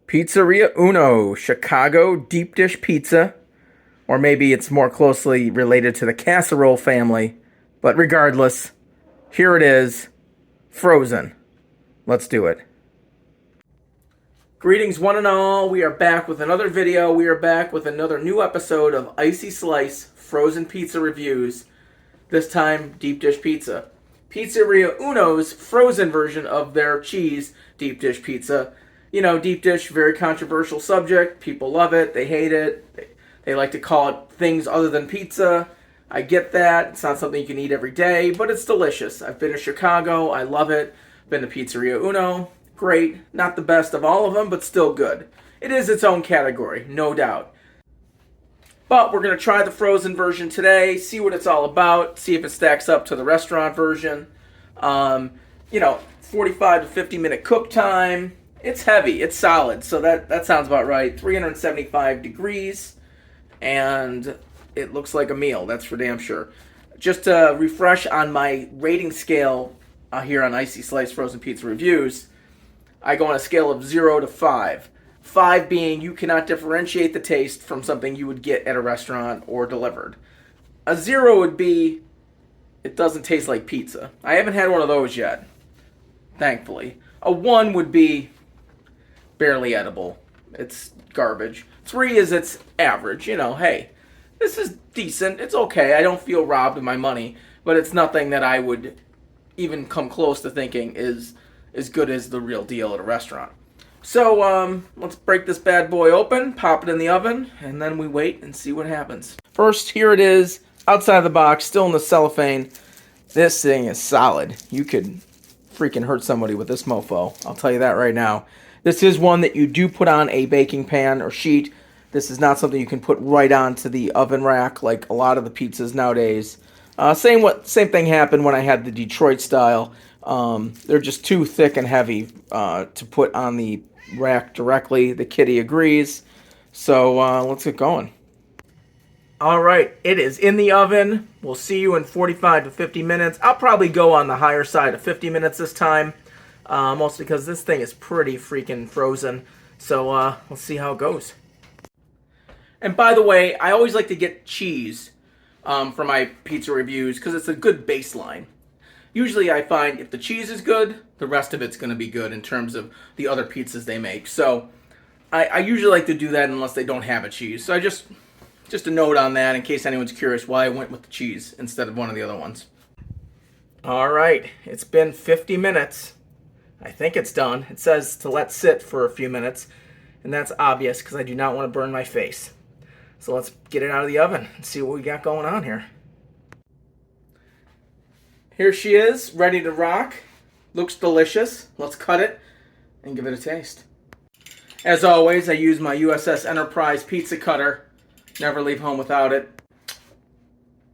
Pizzeria Uno, Chicago deep dish pizza, or maybe it's more closely related to the casserole family, but regardless, here it is, frozen. Let's do it. Greetings one and all, we are back with another video, we are back with another new episode of Icy Slice Frozen Pizza Reviews, this time deep dish pizza. Pizzeria Uno's frozen version of their cheese deep dish pizza. You know, deep dish, very controversial subject. People love it. They hate it. They like to call it things other than pizza. I get that. It's not something you can eat every day, but it's delicious. I've been to Chicago. I love it. Been to Pizzeria Uno. Great. Not the best of all of them, but still good. It is its own category, no doubt. But we're going to try the frozen version today, see what it's all about, see if it stacks up to the restaurant version. 45 to 50 minute cook time. It's heavy, it's solid, so that sounds about right. 375 degrees, and it looks like a meal, that's for damn sure. Just to refresh on my rating scale here on Icy Slice Frozen Pizza Reviews, I go on a scale of 0 to 5. 5 being you cannot differentiate the taste from something you would get at a restaurant or delivered. A 0 would be it doesn't taste like pizza. I haven't had one of those yet, thankfully. A 1 would be barely edible. It's garbage. 3 is it's average. Hey, this is decent. It's okay. I don't feel robbed of my money, but it's nothing that I would even come close to thinking is as good as the real deal at a restaurant. So, let's break this bad boy open, pop it in the oven, and then we wait and see what happens. First, here it is, outside of the box, still in the cellophane. This thing is solid. You could freaking hurt somebody with this mofo. I'll tell you that right now. This is one that you do put on a baking pan or sheet. This is not something you can put right onto the oven rack like a lot of the pizzas nowadays. Same thing happened when I had the Detroit style. They're just too thick and heavy to put on the rack directly. The kitty agrees. So let's get going. All right, it is in the oven. We'll see you in 45 to 50 minutes. I'll probably go on the higher side of 50 minutes this time, mostly because this thing is pretty freaking frozen. So we'll see how it goes. And by the way, I always like to get cheese for my pizza reviews because it's a good baseline. Usually I find if the cheese is good, the rest of it's going to be good in terms of the other pizzas they make. So I usually like to do that unless they don't have a cheese. So just a note on that in case anyone's curious why I went with the cheese instead of one of the other ones. All right, it's been 50 minutes. I think it's done. It says to let sit for a few minutes, and that's obvious because I do not want to burn my face. So let's get it out of the oven and see what we got going on here. Here she is, ready to rock. Looks delicious. Let's cut it and give it a taste. As always, I use my USS Enterprise pizza cutter. Never leave home without it.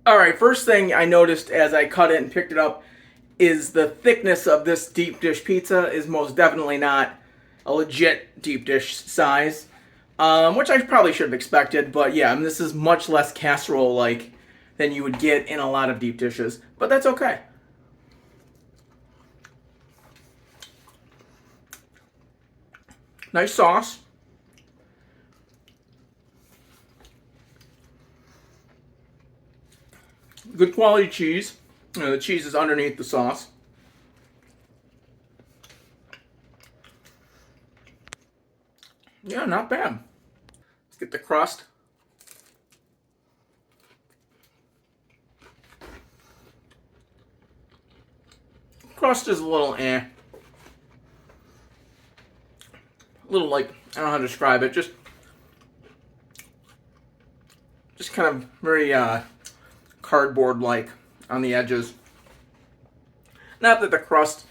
Alright, first thing I noticed as I cut it and picked it up is the thickness of this deep dish pizza is most definitely not a legit deep dish size. Which I probably should have expected, but yeah, this is much less casserole-like than you would get in a lot of deep dishes. But that's okay. Nice sauce. Good quality cheese. The cheese is underneath the sauce. Yeah, not bad. Let's get the crust. Crust is a little A little like, I don't know how to describe it, just kind of very cardboard-like on the edges. Not that the crust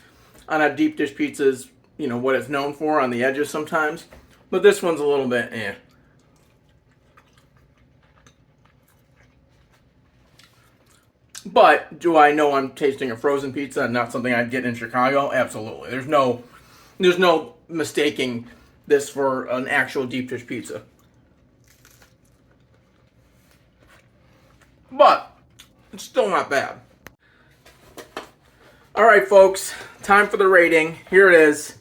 on a deep dish pizza is, what it's known for on the edges sometimes, but this one's a little bit eh. But do I know I'm tasting a frozen pizza and not something I'd get in Chicago? Absolutely. There's no mistaking this for an actual deep dish pizza. But it's still not bad. All right, folks, time for the rating. Here it is.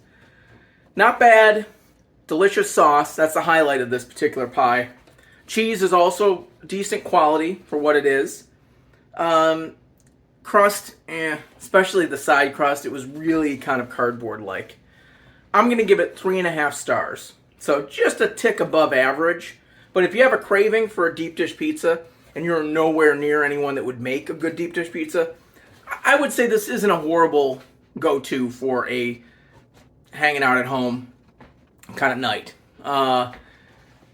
Not bad. Delicious sauce. That's the highlight of this particular pie. Cheese is also decent quality for what it is. Crust, especially the side crust, it was really kind of cardboard-like. I'm going to give it 3.5 stars. So just a tick above average. But if you have a craving for a deep dish pizza and you're nowhere near anyone that would make a good deep dish pizza, I would say this isn't a horrible go-to for a hanging out at home kind of night.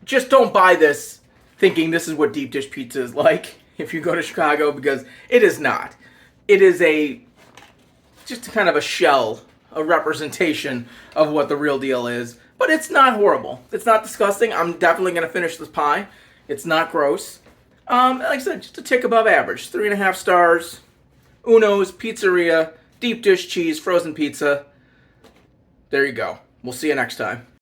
Just don't buy this thinking this is what deep dish pizza is like if you go to Chicago, because it is not. It is just kind of a shell, a representation of what the real deal is. But it's not horrible. It's not disgusting. I'm definitely going to finish this pie. It's not gross. Like I said, just a tick above average. 3.5 stars. Uno's Pizzeria, deep dish cheese, frozen pizza. There you go. We'll see you next time.